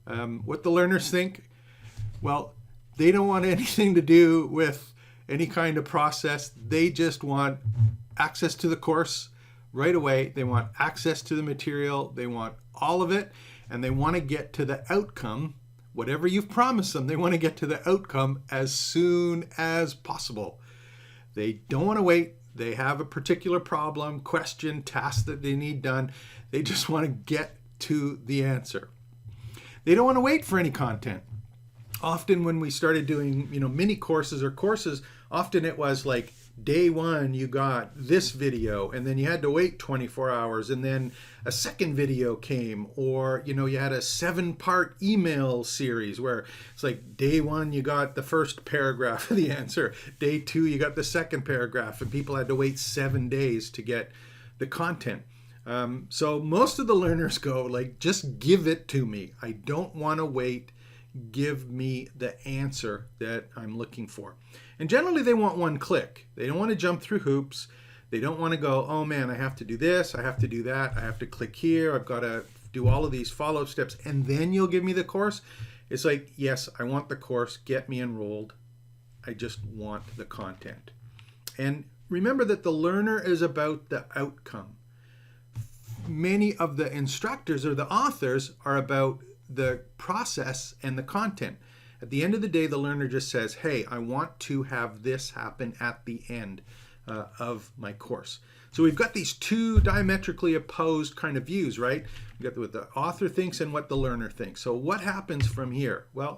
What the learners think? Well, they don't want anything to do with any kind of process. They just want access to the course right away. They want access to the material. They want all of it, and they want to get to the outcome. Whatever you've promised them, they want to get to the outcome as soon as possible. They don't want to wait. They have a particular problem, question, task that they need done. They just want to get to the answer. They don't want to wait for any content. Often when we started doing, mini courses or courses, often it was like day one you got this video, and then you had to wait 24 hours, and then a second video came, or you had a 7-part email series where it's like day one you got the first paragraph of the answer, day two you got the second paragraph, and people had to wait 7 days to get the content. So most of the learners go like, just give it to me. I don't want to wait. Give me the answer that I'm looking for. And generally they want one click. They don't want to jump through hoops. They don't want to go, oh man, I have to do this, I have to do that, I have to click here, I've got to do all of these follow-up steps, and then you'll give me the course. It's like, yes, I want the course, get me enrolled. I just want the content. And remember that the learner is about the outcome. Many of the instructors or the authors are about the process and the content. At the end of the day, the learner just says, hey, I want to have this happen at the end of my course. So we've got these two diametrically opposed kind of views, right? We've got what the author thinks and what the learner thinks. So what happens from here? Well,